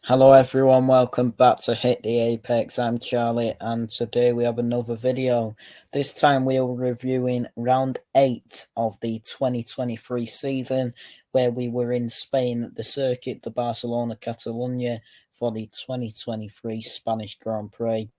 Hello everyone, welcome back to Hit the Apex. I'm Charlie and today we have another video. This time we are reviewing round 8 of the 2023 season where we were in Spain at the Circuit de Barcelona-Catalunya for the 2023 Spanish Grand Prix.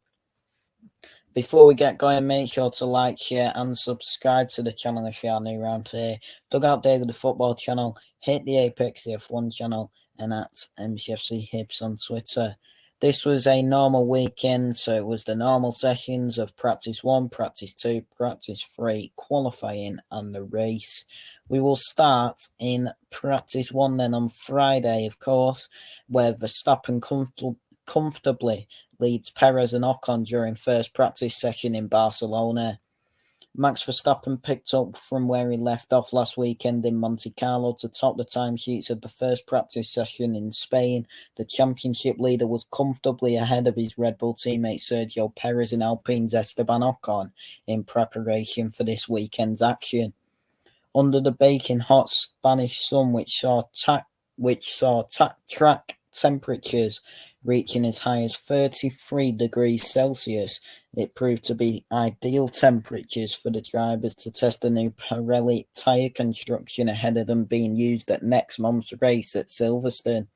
Before we get going, make sure to like, share and subscribe to the channel if you are new around here. Dugout David, the football channel, Hit the Apex, the F1 channel, and at MCFC Hibs on Twitter. This was a normal weekend, so it was the normal sessions of practice 1, practice 2, practice 3, qualifying and the race. We will start in practice 1 then on Friday, of course, where Verstappen comfortably leads Perez and Ocon during first practice session in Barcelona. Max Verstappen picked up from where he left off last weekend in Monte Carlo to top the timesheets of the first practice session in Spain. The championship leader was comfortably ahead of his Red Bull teammate Sergio Perez and Alpine's Esteban Ocon in preparation for this weekend's action. Under the baking hot Spanish sun, which saw track temperatures reaching as high as 33 degrees Celsius, it proved to be ideal temperatures for the drivers to test the new Pirelli tyre construction ahead of them being used at next month's race at Silverstone.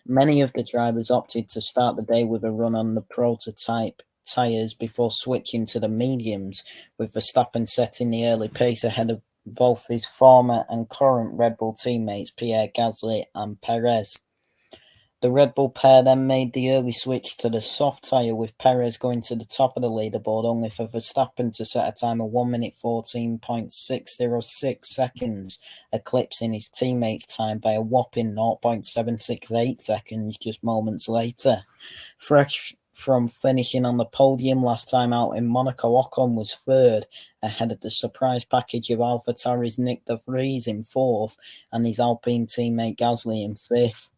Many of the drivers opted to start the day with a run on the prototype tyres before switching to the mediums, with Verstappen setting the early pace ahead of both his former and current Red Bull teammates Pierre Gasly and Perez. The Red Bull pair then made the early switch to the soft tyre, with Perez going to the top of the leaderboard, only for Verstappen to set a time of 1 minute 14.606 seconds, eclipsing his teammate's time by a whopping 0.768 seconds just moments later. Fresh from finishing on the podium last time out in Monaco, Ocon was third, ahead of the surprise package of AlphaTauri's Nick de Vries in fourth and his Alpine teammate Gasly in fifth.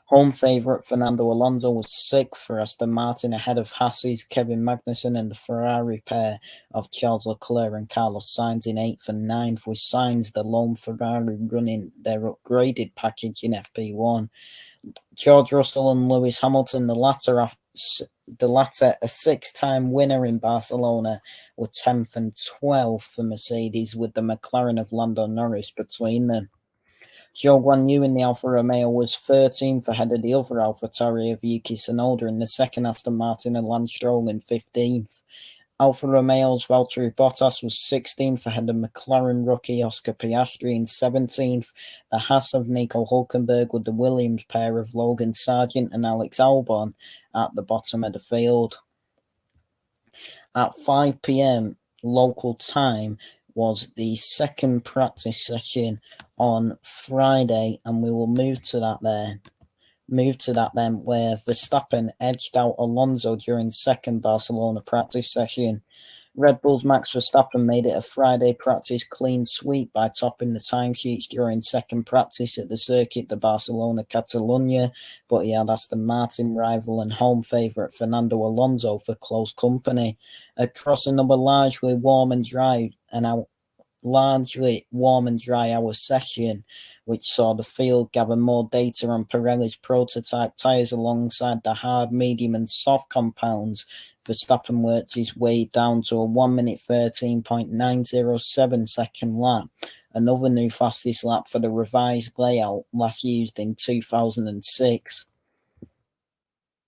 Home favourite Fernando Alonso was sixth for Aston Martin, ahead of Haas's Kevin Magnussen and the Ferrari pair of Charles Leclerc and Carlos Sainz in eighth and ninth, with Sainz, the lone Ferrari, running their upgraded package in FP1. George Russell and Lewis Hamilton, the latter a six-time winner in Barcelona, were 10th and 12th for Mercedes, with the McLaren of Lando Norris between them. Zhou Guanyu in the Alfa Romeo was 13th, ahead of the other AlphaTauri of Yuki Tsunoda in the second Aston Martin and Lance Stroll in 15th. Alfa Romeo's Valtteri Bottas was 16th, ahead of McLaren rookie Oscar Piastri in 17th. The Haas of Nico Hülkenberg with the Williams pair of Logan Sargent and Alex Albon at the bottom of the field. At 5 p.m. local time was the second practice session on Friday, and we will move to that then, where Verstappen edged out Alonso during second Barcelona practice session. Red Bull's Max Verstappen made it a Friday practice clean sweep by topping the timesheets during second practice at the Circuit de Barcelona-Catalunya, but he had Aston Martin rival and home favourite Fernando Alonso for close company. Across another largely warm and dry hour session, which saw the field gather more data on Pirelli's prototype tyres alongside the hard, medium and soft compounds, Verstappen worked his way down to a 1 minute 13.907 second lap, another new fastest lap for the revised layout last used in 2006.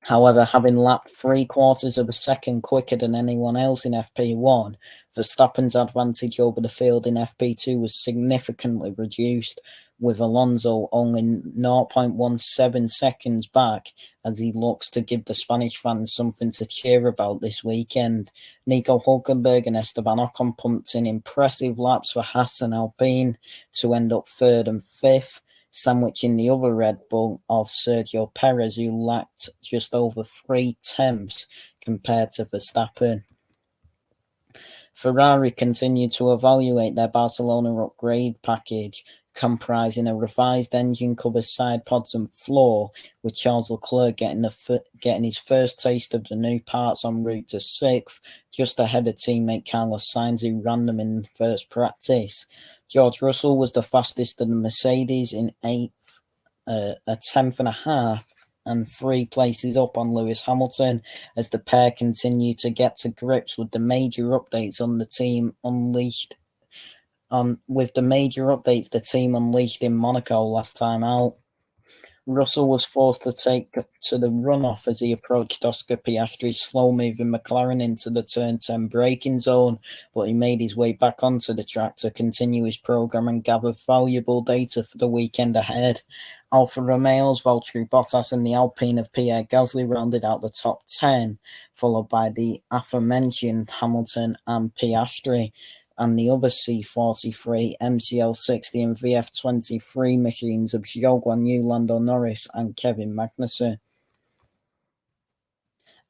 However, having lapped 3/4 of a second quicker than anyone else in FP1, Verstappen's advantage over the field in FP2 was significantly reduced, with Alonso only 0.17 seconds back as he looks to give the Spanish fans something to cheer about this weekend. Nico Hülkenberg and Esteban Ocon pumped in impressive laps for Haas and Alpine to end up third and fifth, sandwiching the other Red Bull of Sergio Perez, who lacked just over 3/10 compared to Verstappen. Ferrari continued to evaluate their Barcelona upgrade package, comprising a revised engine cover, side pods and floor, with Charles Leclerc getting his first taste of the new parts en route to sixth, just ahead of teammate Carlos Sainz, who ran them in first practice. George Russell was the fastest of the Mercedes in eighth a tenth and a half and 3 places up on Lewis Hamilton as the pair continue to get to grips with the major updates on the team unleashed in Monaco last time out. Russell was forced to take to the runoff as he approached Oscar Piastri's slow-moving McLaren into the turn 10 braking zone, but he made his way back onto the track to continue his programme and gather valuable data for the weekend ahead. Alfa Romeo's Valtteri Bottas and the Alpine of Pierre Gasly rounded out the top 10, followed by the aforementioned Hamilton and Piastri, and the other C43, MCL60 and VF23 machines of Zhou Guanyu, Lando Norris and Kevin Magnussen.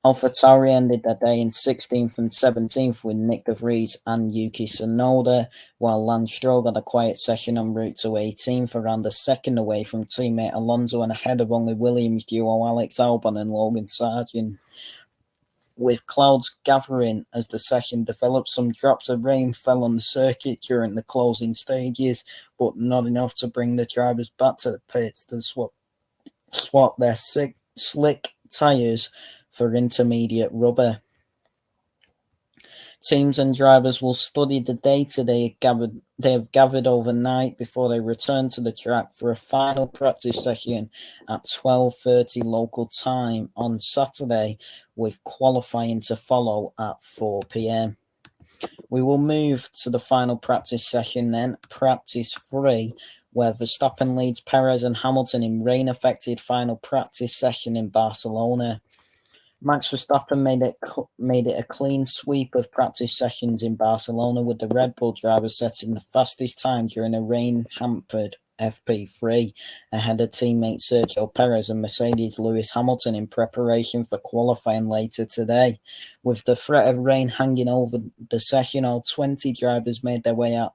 AlphaTauri ended their day in 16th and 17th with Nick de Vries and Yuki Tsunoda, while Lance Stroll had a quiet session en route to 18th, around a second away from teammate Alonso and ahead of only Williams duo Alex Albon and Logan Sargeant. With clouds gathering as the session developed, some drops of rain fell on the circuit during the closing stages, but not enough to bring the drivers back to the pits to swap their slick tyres for intermediate rubber. Teams and drivers will study the data they have gathered overnight before they return to the track for a final practice session at 12:30 local time on Saturday, with qualifying to follow at 4 p.m. We will move to the final practice session then, practice 3, where Verstappen leads Perez and Hamilton in rain-affected final practice session in Barcelona. Max Verstappen made it a clean sweep of practice sessions in Barcelona, with the Red Bull driver setting the fastest time during a rain-hampered FP3, ahead of teammate Sergio Perez and Mercedes Lewis Hamilton in preparation for qualifying later today. With the threat of rain hanging over the session, all 20 drivers made their way out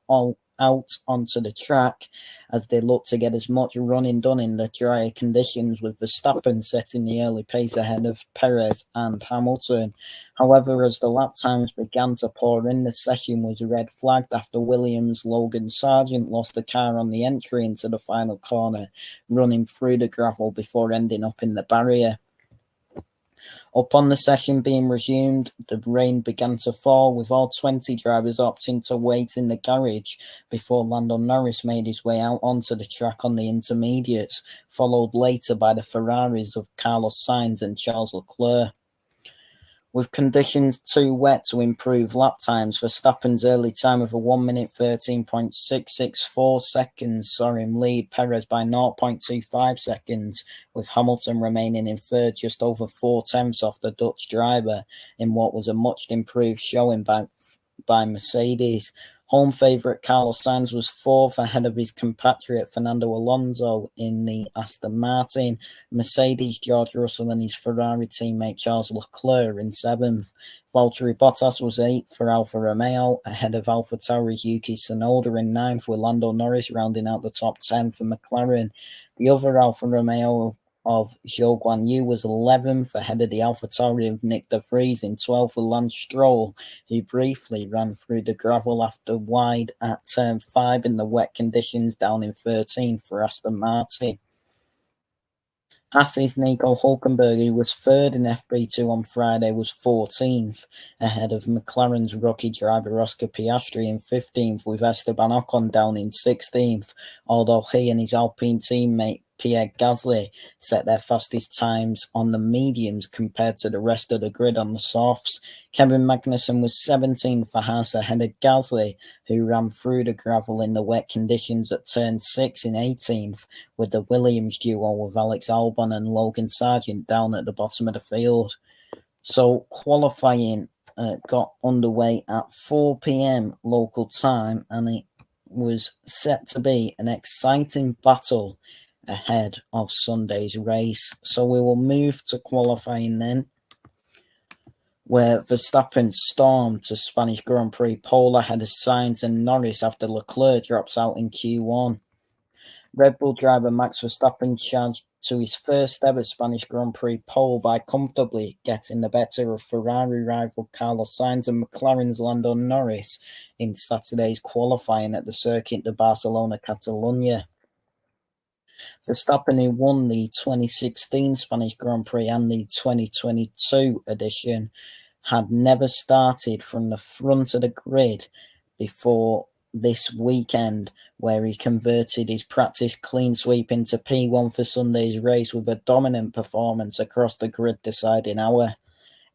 onto the track as they look to get as much running done in the drier conditions, with Verstappen setting the early pace ahead of Perez and Hamilton. However, as the lap times began to pour in, the session was red flagged after Williams' Logan Sargeant lost the car on the entry into the final corner, running through the gravel before ending up in the barrier. Upon the session being resumed, the rain began to fall, with all 20 drivers opting to wait in the garage before Lando Norris made his way out onto the track on the intermediates, followed later by the Ferraris of Carlos Sainz and Charles Leclerc. With conditions too wet to improve lap times, Verstappen's early time of a 1 minute 13.664 seconds saw him lead Perez by 0.25 seconds, with Hamilton remaining in third, just over 4/10 off the Dutch driver, in what was a much improved showing by Mercedes. Home favourite Carlos Sainz was fourth, ahead of his compatriot Fernando Alonso in the Aston Martin, Mercedes George Russell and his Ferrari teammate Charles Leclerc in seventh. Valtteri Bottas was eighth for Alfa Romeo, ahead of AlphaTauri's Yuki Tsunoda in ninth, with Lando Norris rounding out the top 10 for McLaren. The other Alfa Romeo of Zhou Guanyu was 11th, ahead of the AlphaTauri of Nick de Vries in 12th, with Lance Stroll, who briefly ran through the gravel after wide at turn 5 in the wet conditions, down in 13th for Aston Martin. Haas's Nico Hülkenberg, who was third in FP2 on Friday, was 14th, ahead of McLaren's rookie driver Oscar Piastri in 15th, with Esteban Ocon down in 16th, although he and his Alpine teammate Pierre Gasly set their fastest times on the mediums compared to the rest of the grid on the softs. Kevin Magnussen was 17th for Haas, ahead of Gasly, who ran through the gravel in the wet conditions at turn 6 in 18th, with the Williams duo with Alex Albon and Logan Sargeant down at the bottom of the field. So qualifying got underway at 4 p.m. local time, and it was set to be an exciting battle ahead of Sunday's race. So we will move to qualifying then, where Verstappen stormed to Spanish Grand Prix pole ahead of Sainz and Norris after Leclerc drops out in Q1. Red Bull driver Max Verstappen charged to his first ever Spanish Grand Prix pole by comfortably getting the better of Ferrari rival Carlos Sainz and McLaren's Lando Norris in Saturday's qualifying at the Circuit de Barcelona-Catalunya. Verstappen, who won the 2016 Spanish Grand Prix and the 2022 edition, had never started from the front of the grid before this weekend, where he converted his practice clean sweep into P1 for Sunday's race with a dominant performance across the grid deciding hour.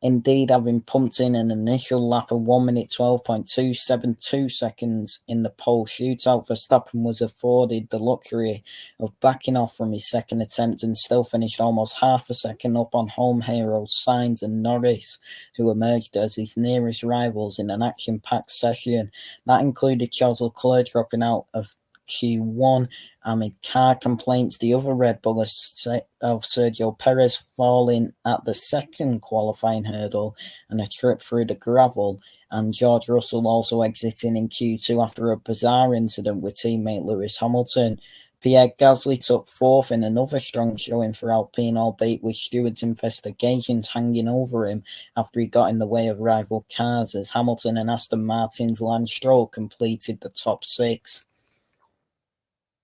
Indeed, having pumped in an initial lap of 1 minute 12.272 seconds in the pole shootout, Verstappen was afforded the luxury of backing off from his second attempt and still finished almost half a second up on home heroes Sainz and Norris, who emerged as his nearest rivals in an action-packed session. That included Charles Leclerc dropping out of Q1 amid car complaints. The other Red Bull of Sergio Perez falling at the second qualifying hurdle and a trip through the gravel, and George Russell also exiting in Q2 after a bizarre incident with teammate Lewis Hamilton. Pierre Gasly took fourth in another strong showing for Alpine, albeit with stewards' investigations hanging over him after he got in the way of rival cars, as Hamilton and Aston Martin's Lance Stroll completed the top six.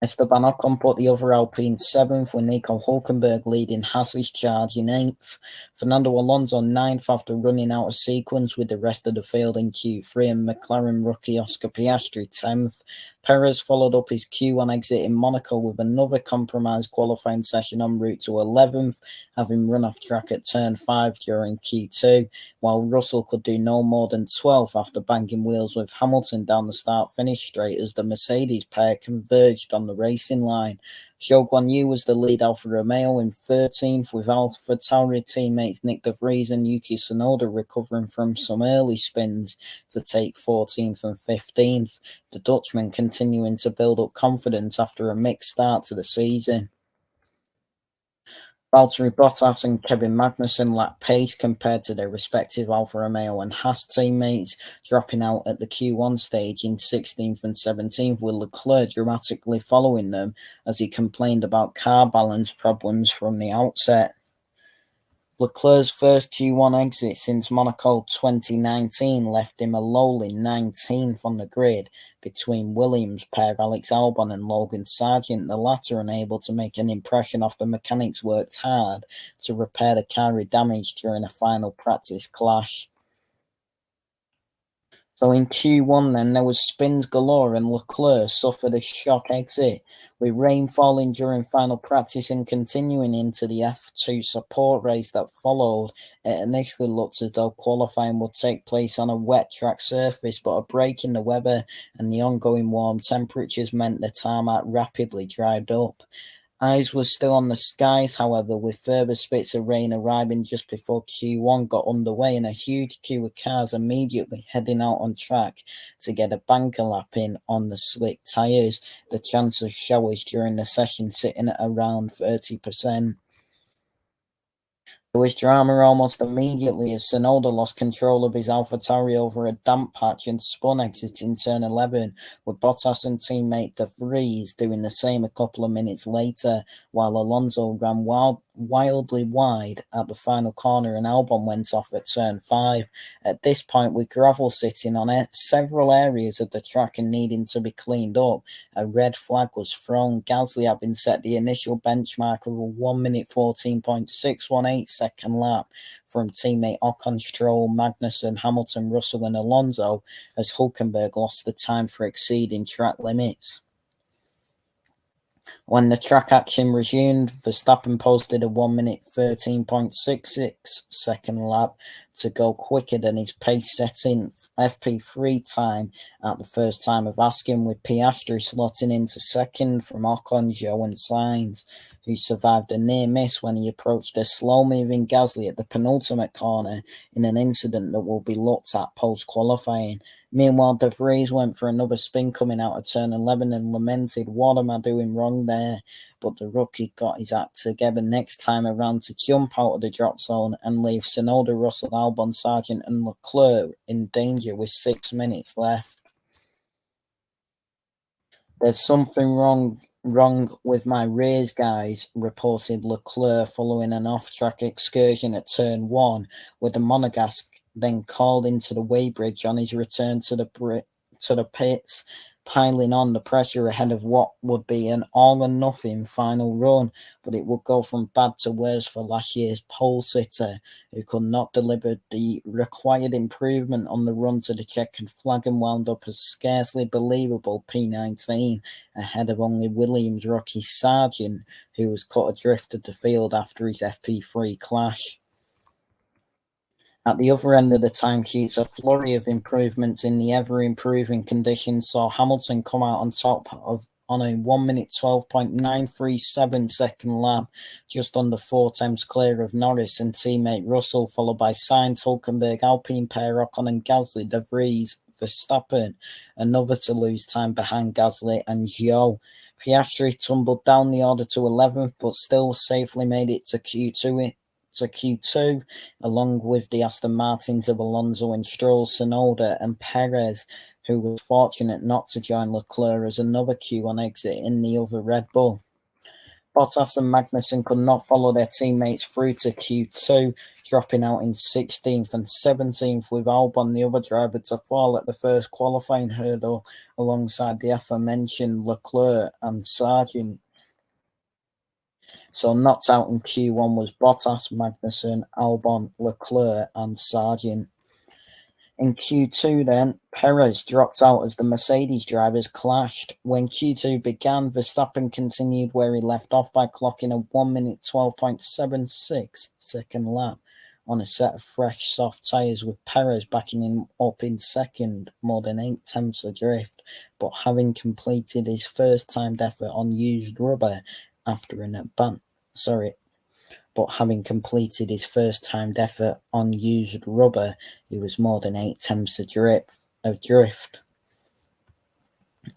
Esteban Ocon put the other Alpine seventh, with Nico Hülkenberg leading Haas's charge in eighth. Fernando Alonso ninth after running out of sequence with the rest of the field in Q3, and McLaren rookie Oscar Piastri 10th. Perez followed up his Q1 exit in Monaco with another compromised qualifying session en route to 11th, having run off track at turn 5 during Q2, while Russell could do no more than 12th after banging wheels with Hamilton down the start-finish straight as the Mercedes pair converged on the racing line. Zhou Guanyu was the lead Alfa Romeo in 13th, with AlphaTauri teammates Nick De Vries and Yuki Tsunoda recovering from some early spins to take 14th and 15th. The Dutchman continuing to build up confidence after a mixed start to the season. Valtteri Bottas and Kevin Magnussen lacked pace compared to their respective Alfa Romeo and Haas teammates, dropping out at the Q1 stage in 16th and 17th, with Leclerc dramatically following them as he complained about car balance problems from the outset. Leclerc's first Q1 exit since Monaco 2019 left him a lowly 19th on the grid between Williams pair Alex Albon and Logan Sargent, the latter unable to make an impression after mechanics worked hard to repair the car damaged during a final practice clash. So in Q1 then, there was spins galore and Leclerc suffered a shock exit, with rain falling during final practice and continuing into the F2 support race that followed. It initially looked as though qualifying would take place on a wet track surface, but a break in the weather and the ongoing warm temperatures meant the tarmac rapidly dried up. Eyes were still on the skies, however, with further spits of rain arriving just before Q1 got underway and a huge queue of cars immediately heading out on track to get a banker lap in on the slick tyres, the chance of showers during the session sitting at around 30%. There was drama almost immediately as Tsunoda lost control of his AlphaTauri over a damp patch and spun exiting turn 11, with Bottas and teammate De Vries doing the same a couple of minutes later, while Alonso ran wildly wide at the final corner and Albon went off at turn 5. At this point, with gravel sitting on it, several areas of the track and needing to be cleaned up, a red flag was thrown, Gasly having set the initial benchmark of a 1 minute 14.618 second lap from teammate Ocon, Stroll, Magnussen, Hamilton, Russell and Alonso, as Hülkenberg lost the time for exceeding track limits. When the track action resumed, Verstappen posted a 1 minute 13.66 second lap to go quicker than his pace-setting FP3 time at the first time of asking, with Piastri slotting into second from Ocon, Zhou and Sainz, who survived a near miss when he approached a slow-moving Gasly at the penultimate corner in an incident that will be looked at post-qualifying. Meanwhile, De Vries went for another spin coming out of turn 11 and lamented, "What am I doing wrong there?" But the rookie got his act together next time around to jump out of the drop zone and leave Tsunoda, Russell, Albon, Sargent and Leclerc in danger with 6 minutes left. "There's something wrong with my rears, guys," reported Leclerc following an off-track excursion at turn 1, with the Monegasque then called into the weighbridge on his return to the pits. piling on the pressure ahead of what would be an all-or-nothing final run, but it would go from bad to worse for last year's pole sitter, who could not deliver the required improvement on the run to the checkered flag and wound up a scarcely believable P19 ahead of only Williams' Rocky Sargent, who was cut adrift of the field after his FP3 clash. At the other end of the timesheets, a flurry of improvements in the ever-improving conditions saw Hamilton come out on top on a 1 minute 12.937 second lap, just under 4 tenths clear of Norris and teammate Russell, followed by Sainz, Hulkenberg, Alpine pair, Ocon and Gasly, De Vries, Verstappen, another to lose time behind Gasly and Zhou. Piastri tumbled down the order to 11th, but still safely made it to Q2, along with the Aston Martins of Alonso and Stroll, Tsunoda and Perez, who was fortunate not to join Leclerc as another Q1 exit in the other Red Bull. Bottas and Magnussen could not follow their teammates through to Q2, dropping out in 16th and 17th, with Albon, the other driver, to fall at the first qualifying hurdle alongside the aforementioned Leclerc and Sargent. So knocked out in Q1 was Bottas, Magnussen, Albon, Leclerc and Sargent. In Q2 then, Perez dropped out as the Mercedes drivers clashed. When Q2 began, Verstappen continued where he left off by clocking a 1 minute 12.76 second lap on a set of fresh soft tyres, with Perez backing him up in second, more than 8 tenths adrift, but having completed his first timed effort on used rubber after an having completed his first timed effort on used rubber, he was more than 8 tenths adrift.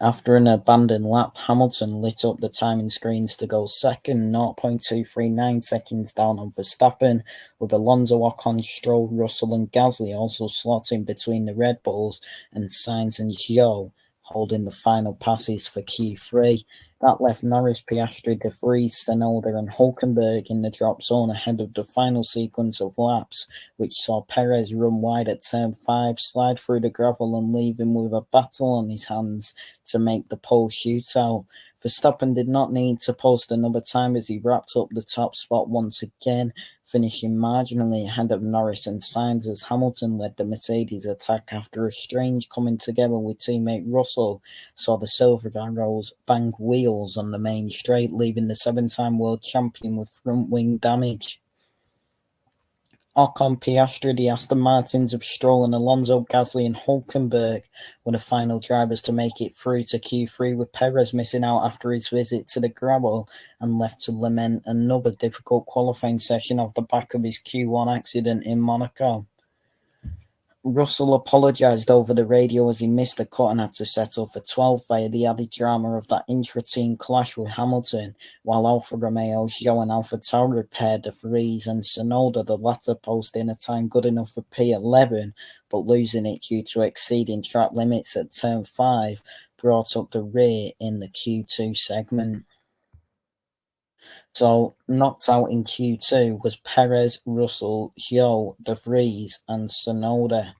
After an abandoned lap, Hamilton lit up the timing screens to go second, 0.239 seconds down on Verstappen, with Alonso, Ocon, Stroll, Russell and Gasly also slotting between the Red Bulls, and Sainz and Zhou holding the final passes for Q3. That left Norris, Piastri, De Vries, Tsunoda and Hulkenberg in the drop zone ahead of the final sequence of laps, which saw Perez run wide at turn 5, slide through the gravel and leave him with a battle on his hands to make the pole shootout. Verstappen did not need to post another time as he wrapped up the top spot once again, finishing marginally ahead of Norris and Sainz as Hamilton led the Mercedes attack after a strange coming together with teammate Russell saw the Silver Arrows bang wheels on the main straight, leaving the 7-time world champion with front wing damage. Ocon, Piastri, the Aston Martins of Stroll and Alonso, Gasly and Hulkenberg were the final drivers to make it through to Q3, with Perez missing out after his visit to the gravel and left to lament another difficult qualifying session off the back of his Q1 accident in Monaco. Russell apologised over the radio as he missed the cut and had to settle for 12th via the added drama of that intra-team clash with Hamilton, while Alfa Romeo, Zhou and AlphaTauri paired De Vries and Tsunoda, the latter posting a time good enough for P11, but losing it due to exceeding track limits at turn 5, brought up the rear in the Q2 segment. So knocked out in Q2 was Perez, Russell, Zhou, De Vries and Tsunoda.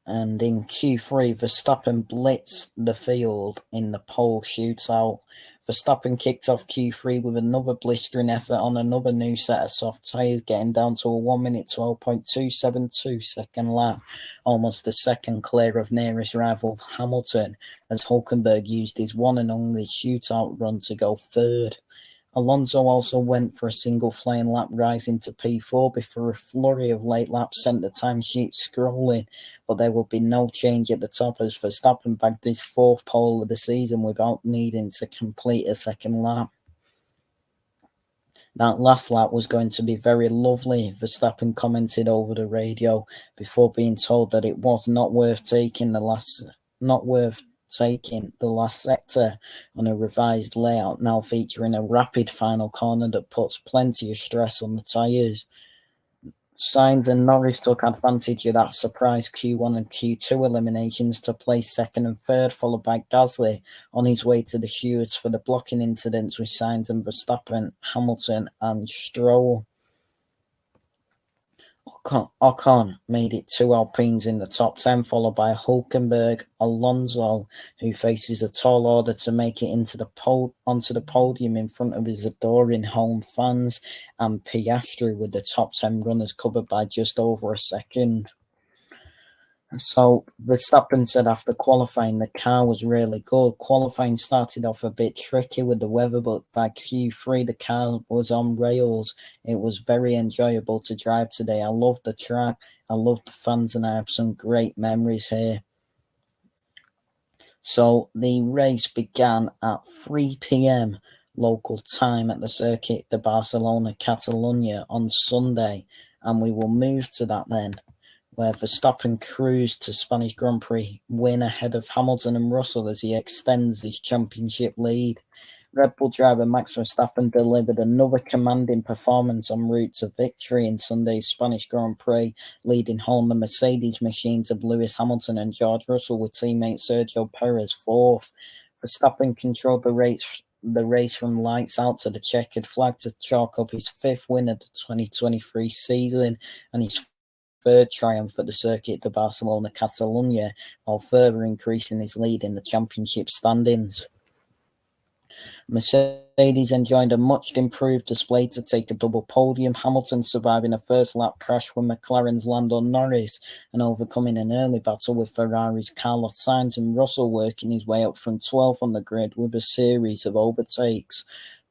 And in Q3, Verstappen blitzed the field in the pole shootout. Verstappen kicked off Q3 with another blistering effort on another new set of soft tyres, getting down to a 1 minute 12.272 second lap, almost a second clear of nearest rival Hamilton, as Hulkenberg used his one and only shootout run to go third. Alonso also went for a single flying lap, rising to P4 before a flurry of late laps sent the timesheet scrolling, but there will be no change at the top as Verstappen bagged his 4th pole of the season without needing to complete a second lap. That last lap was going to be very lovely, Verstappen commented over the radio, before being told that it was not worth taking the last sector on a revised layout, now featuring a rapid final corner that puts plenty of stress on the tyres. Sainz and Norris took advantage of that surprise Q1 and Q2 eliminations to place 2nd and 3rd, followed by Gasly on his way to the stewards for the blocking incidents with Sainz and Verstappen, Hamilton and Stroll. Ocon made it two Alpines in the top 10, followed by Hulkenberg, Alonso, who faces a tall order to make it onto the podium in front of his adoring home fans, and Piastri, with the top 10 runners covered by just over a second. So Verstappen said after qualifying the car was really good. Qualifying started off a bit tricky with the weather, but by Q3 the car was on rails. It was very enjoyable to drive today. I loved the track, I loved the fans, and I have some great memories here. So the race began at 3 p.m. local time at the Circuit de Barcelona-Catalunya on Sunday, and we will move to that then, where Verstappen cruised to Spanish Grand Prix win ahead of Hamilton and Russell as he extends his championship lead. Red Bull driver Max Verstappen delivered another commanding performance en route to victory in Sunday's Spanish Grand Prix, leading home the Mercedes machines of Lewis Hamilton and George Russell, with teammate Sergio Perez fourth. Verstappen controlled the race from lights out to the checkered flag to chalk up his fifth win of the 2023 season and his third triumph at the Circuit de Barcelona-Catalunya, while further increasing his lead in the championship standings. Mercedes enjoyed a much improved display to take a double podium, Hamilton surviving a first lap crash with McLaren's Lando Norris and overcoming an early battle with Ferrari's Carlos Sainz, and Russell working his way up from 12th on the grid with a series of overtakes.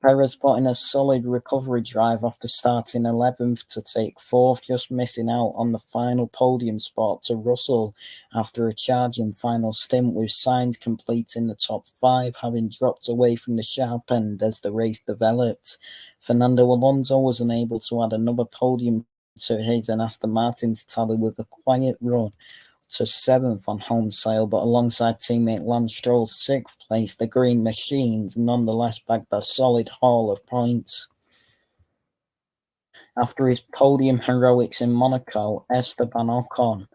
Perez put in a solid recovery drive after starting 11th to take 4th, just missing out on the final podium spot to Russell after a charging final stint, with Sainz completing the top 5, having dropped away from the sharp end as the race developed. Fernando Alonso was unable to add another podium to his and Aston Martin's tally with a quiet run to 7th on home soil, but alongside teammate Lance Stroll's 6th place, the Green Machines nonetheless bagged a solid haul of points. After his podium heroics in Monaco, Esteban Ocon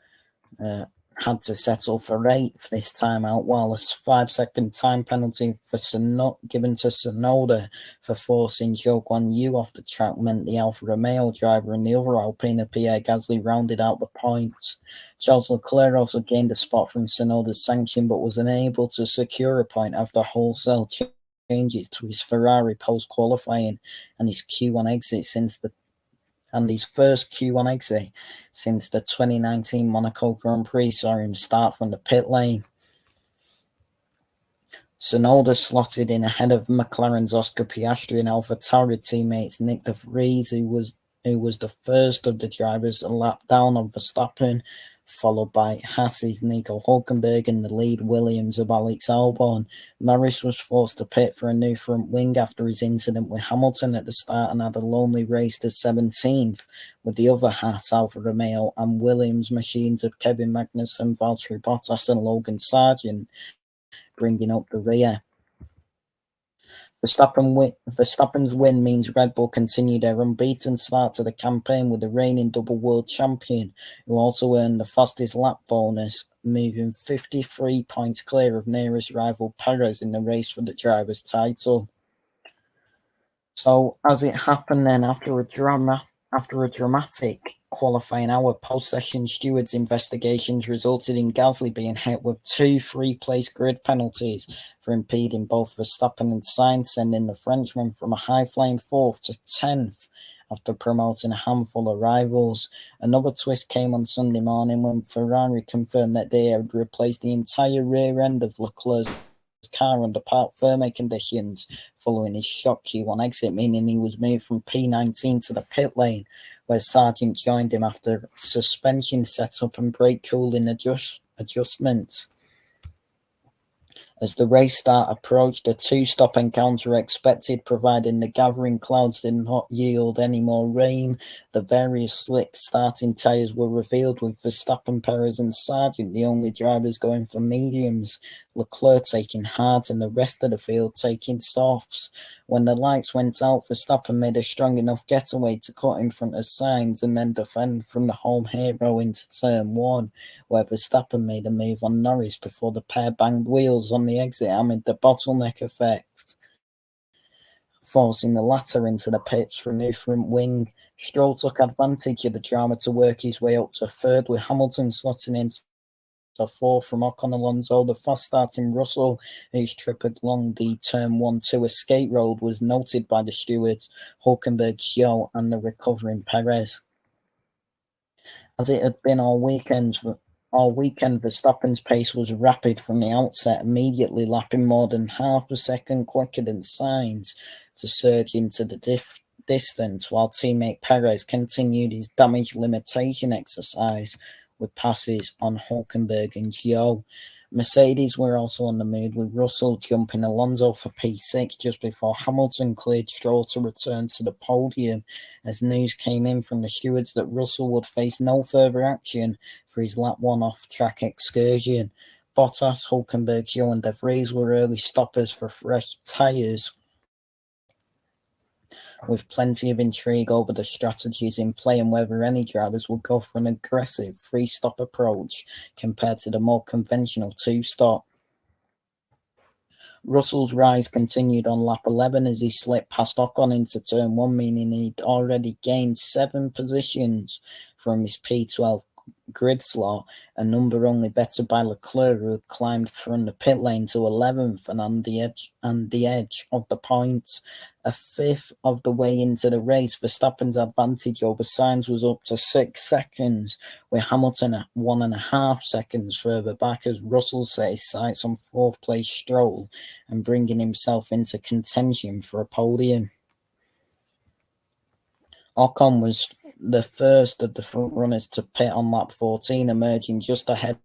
had to settle for 8th this time out, while a 5-second time penalty given to Tsunoda for forcing Zhou Guanyu off the track meant the Alfa Romeo driver and the other Alpine, Pierre Gasly, rounded out the points. Charles Leclerc also gained a spot from Tsunoda's sanction, but was unable to secure a point after wholesale changes to his Ferrari post-qualifying and his Q1 exit his first Q1 exit since the 2019 Monaco Grand Prix saw him start from the pit lane. Tsunoda slotted in ahead of McLaren's Oscar Piastri and AlphaTauri teammates Nick de Vries, who was the first of the drivers a lap down on Verstappen, followed by Haas's Nico Hulkenberg and the lead Williams of Alex Albon. Norris was forced to pit for a new front wing after his incident with Hamilton at the start and had a lonely race to 17th, with the other Haas, Alfa Romeo and Williams machines of Kevin Magnussen, Valtteri Bottas and Logan Sargent bringing up the rear. Verstappen's win means Red Bull continue their unbeaten start to the campaign with the reigning double world champion, who also earned the fastest lap bonus, moving 53 points clear of nearest rival Perez in the race for the driver's title. So, as it happened then, after a dramatic qualifying hour, post-session stewards' investigations resulted in Gasly being hit with 2 3-place grid penalties for impeding both Verstappen and Sainz, sending the Frenchman from a high-flying 4th to 10th after promoting a handful of rivals. Another twist came on Sunday morning when Ferrari confirmed that they had replaced the entire rear end of Leclerc's car under parc ferme conditions following his shock Q1 exit, meaning he was moved from P19 to the pit lane, where Sargent joined him after suspension setup and brake cooling adjustments. As the race start approached, a 2-stop encounter expected, providing the gathering clouds did not yield any more rain. The various slick starting tyres were revealed, with Verstappen, Perez and Sargent the only drivers going for mediums, Leclerc taking hards and the rest of the field taking softs. When the lights went out, Verstappen made a strong enough getaway to cut in front of Sainz and then defend from the home hero into turn 1, where Verstappen made a move on Norris before the pair banged wheels on the exit amid the bottleneck effect. forcing the latter into the pits for a new front wing. Stroll took advantage of the drama to work his way up to third, with Hamilton slotting into fourth from Ocon Alonso. The fast-starting Russell, whose trip along the Turn 1-2 escape road was noted by the stewards, Hulkenberg, Zhou, and the recovering Perez. As it had been all weekend, Verstappen's pace was rapid from the outset, immediately lapping more than half a second quicker than Sainz to surge into the distance, while teammate Perez continued his damage limitation exercise with passes on Hulkenberg and Zhou. Mercedes were also on the move, with Russell jumping Alonso for P6 just before Hamilton cleared Stroll to return to the podium, as news came in from the stewards that Russell would face no further action for his lap 1 off-track excursion. Bottas, Hulkenberg, Zhou and De Vries were early stoppers for fresh tyres, with plenty of intrigue over the strategies in play and whether any drivers will go for an aggressive three-stop approach compared to the more conventional two-stop. Russell's rise continued on lap 11 as he slipped past Ocon into turn 1, meaning he'd already gained 7 positions from his P12 grid slot, a number only bettered by Leclerc, who had climbed from the pit lane to 11th and on the edge of the points. A fifth of the way into the race, Verstappen's advantage over Sainz was up to 6 seconds, with Hamilton at 1.5 seconds further back as Russell set his sights on 4th place Stroll and bringing himself into contention for a podium. Ocon was the first of the front runners to pit on lap 14, emerging just ahead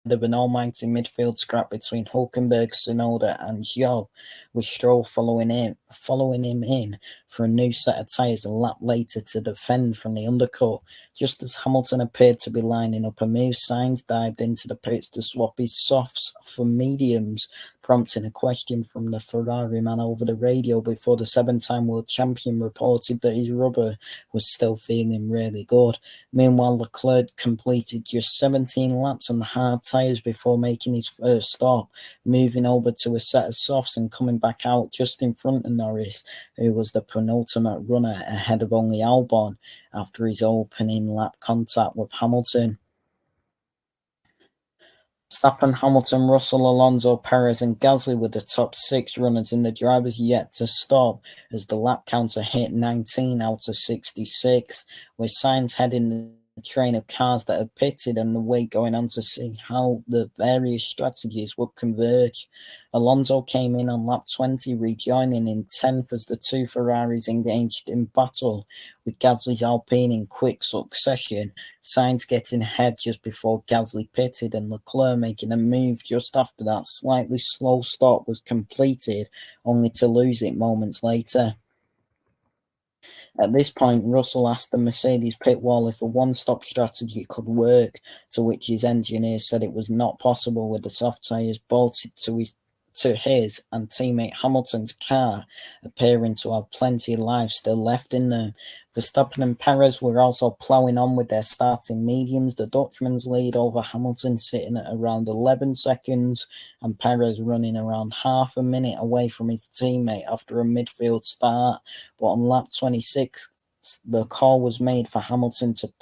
of an almighty midfield scrap between Hulkenberg, Tsunoda and Zhou, with Stroll following him in for a new set of tyres a lap later to defend from the undercut. Just as Hamilton appeared to be lining up a move, Sainz dived into the pits to swap his softs for mediums, prompting a question from the Ferrari man over the radio before the 7-time world champion reported that his rubber was still feeling really good. Meanwhile, Leclerc completed just 17 laps on the hard tyres before making his first stop, moving over to a set of softs and coming back out just in front of Norris, who was the penultimate runner ahead of only Albon after his opening lap contact with Hamilton. Verstappen, Hamilton, Russell, Alonso, Perez and Gasly were the top 6 runners in the drivers yet to stop as the lap counter hit 19 out of 66, with Sainz heading the train of cars that had pitted and the way going on to see how the various strategies would converge. Alonso came in on lap 20, rejoining in 10th as the 2 Ferraris engaged in battle, with Gasly's Alpine in quick succession, Sainz getting ahead just before Gasly pitted and Leclerc making a move just after that slightly slow stop was completed, only to lose it moments later. At this point, Russell asked the Mercedes pit wall if a one-stop strategy could work, to which his engineers said it was not possible with the soft tyres bolted to his and teammate Hamilton's car appearing to have plenty of life still left in them. Verstappen and Perez were also ploughing on with their starting mediums, the Dutchman's lead over Hamilton sitting at around 11 seconds and Perez running around half a minute away from his teammate after a midfield start. But on lap 26, the call was made for Hamilton to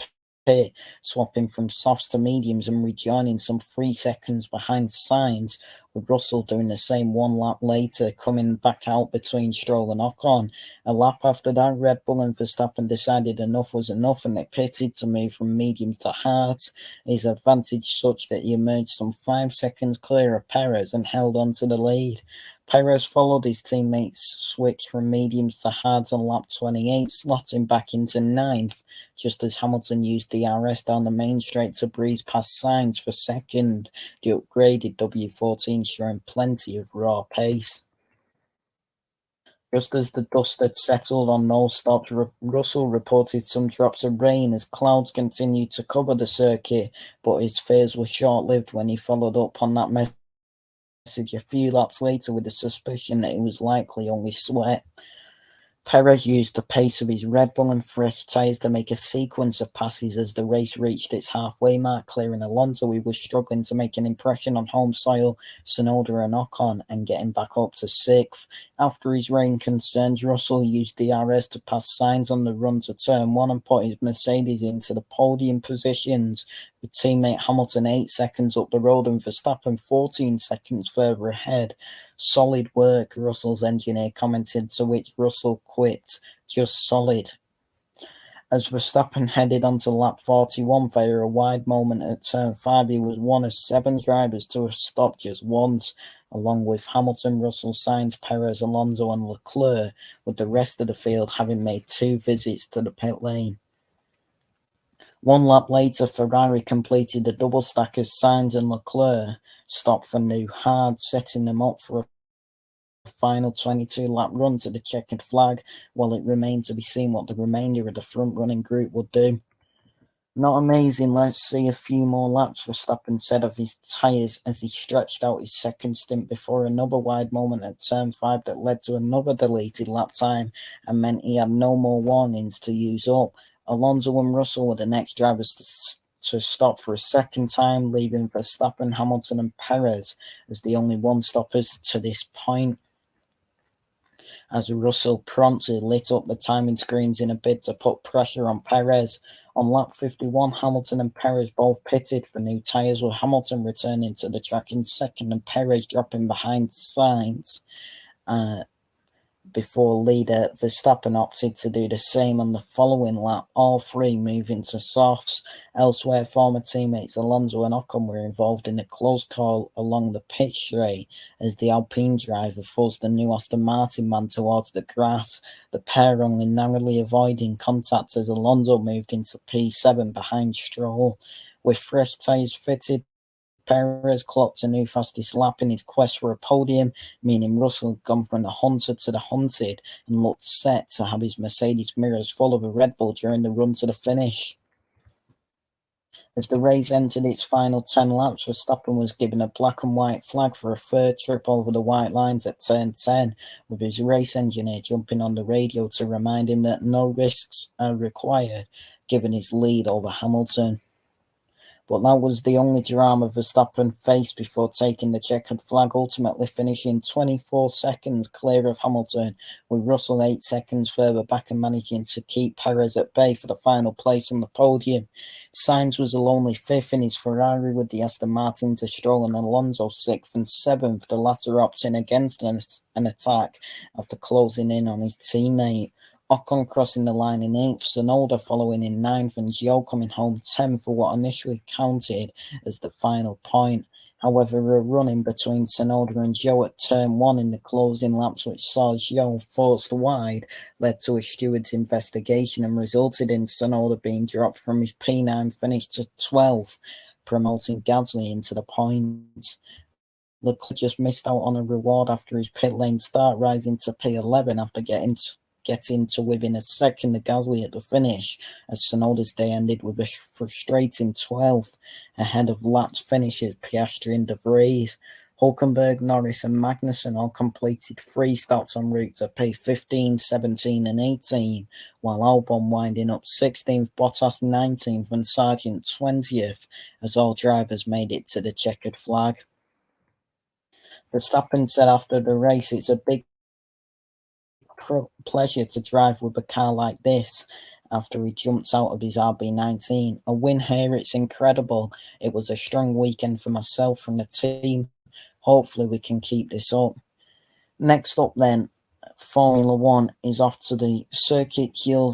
pit, swapping from softs to mediums and rejoining some 3 seconds behind Sainz, with Russell doing the same 1 lap later, coming back out between Stroll and Ocon. A lap after that, Red Bull and Verstappen decided enough was enough and they pitted to move from medium to hards, his advantage such that he emerged some 5 seconds clear of Perez and held on to the lead. Perez followed his teammates' switch from mediums to hards on lap 28, slotting back into 9th, just as Hamilton used DRS down the main straight to breeze past Sainz for second, the upgraded W14 showing plenty of raw pace. Just as the dust had settled on no stops, Russell reported some drops of rain as clouds continued to cover the circuit, but his fears were short-lived when he followed up on that message a few laps later with the suspicion that it was likely only sweat. Perez used the pace of his Red Bull and fresh tyres to make a sequence of passes as the race reached its halfway mark, clearing Alonso, who was struggling to make an impression on home soil, Tsunoda and Ocon, and getting back up to 6th. After his rain concerns, Russell used DRS to pass Sainz on the run to turn 1 and put his Mercedes into the podium positions, with teammate Hamilton 8 seconds up the road and Verstappen 14 seconds further ahead. Solid work, Russell's engineer commented, to which Russell quipped, just solid. As Verstappen headed onto lap 41 via a wide moment at turn 5, he was one of 7 drivers to have stopped just once, along with Hamilton, Russell, Sainz, Perez, Alonso and Leclerc, with the rest of the field having made 2 visits to the pit lane. 1 lap later, Ferrari completed a double stack as Sainz and Leclerc stopped for new hard, setting them up for a final 22-lap run to the checkered flag, while it remained to be seen what the remainder of the front-running group would do. Not amazing, let's see a few more laps, Verstappen said of his tyres as he stretched out his second stint before another wide moment at turn 5 that led to another deleted lap time and meant he had no more warnings to use up. Alonso and Russell were the next drivers to stop for a second time, leaving Verstappen, Hamilton and Perez as the only one-stoppers to this point, as Russell promptly lit up the timing screens in a bid to put pressure on Perez. On lap 51, Hamilton and Perez both pitted for new tyres, with Hamilton returning to the track in second and Perez dropping behind Sainz. Before leader Verstappen opted to do the same on the following lap, all 3 moving to softs. Elsewhere, former teammates Alonso and Ocon were involved in a close call along the pit straight as the Alpine driver forced the new Aston Martin man towards the grass, the pair only narrowly avoiding contact as Alonso moved into P7 behind Stroll. With fresh tyres fitted, Perez clocked a new fastest lap in his quest for a podium, meaning Russell had gone from the hunted to the hunted and looked set to have his Mercedes mirrors full of a Red Bull during the run to the finish. As the race entered its final 10 laps, Verstappen was given a black and white flag for a third trip over the white lines at turn 10, with his race engineer jumping on the radio to remind him that no risks are required, given his lead over Hamilton. But that was the only drama Verstappen faced before taking the checkered flag, ultimately finishing 24 seconds clear of Hamilton, with Russell 8 seconds further back and managing to keep Perez at bay for the final place on the podium. Sainz was a lonely 5th in his Ferrari, with the Aston Martin to Stroll and Alonso 6th and 7th, the latter opting against an attack after closing in on his teammate. Ocon crossing the line in 8th, Tsunoda following in 9th, and Zhou coming home 10th for what initially counted as the final point. However, a run-in between Tsunoda and Zhou at turn 1 in the closing laps, which saw Zhou forced wide, led to a steward's investigation and resulted in Tsunoda being dropped from his P9 finish to 12th, promoting Gasly into the points. Leclerc just missed out on a reward after his pit lane start, rising to P11 after getting to within a second of Gasly at the finish, as Tsunoda's day ended with a frustrating 12th, ahead of lapped finishers Piastri and De Vries. Hülkenberg, Norris and Magnussen all completed 3 stops en route to P15, 17 and 18, while Albon winding up 16th, Bottas 19th and Sargent 20th, as all drivers made it to the checkered flag. Verstappen said after the race, "It's a big pleasure to drive with a car like this," after he jumped out of his RB19. "A win here, it's incredible. It was a strong weekend for myself and the team. Hopefully we can keep this up." Next up then, Formula 1 is off to the Circuit de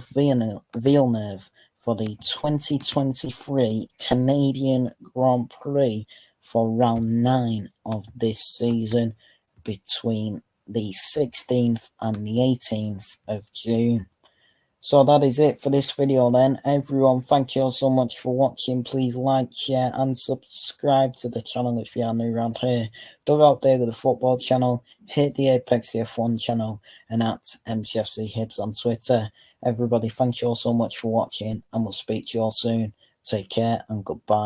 Villeneuve for the 2023 Canadian Grand Prix for round 9 of this season between the 16th and the 18th of June. So that is it for this video then. Everyone, thank you all so much for watching. Please like, share and subscribe to the channel if you are new around here. Dug Out There with the football channel, hit the Apex the F1 channel, and at MCFC Hibs on Twitter. Everybody, thank you all so much for watching, and we'll speak to you all soon. Take care and goodbye.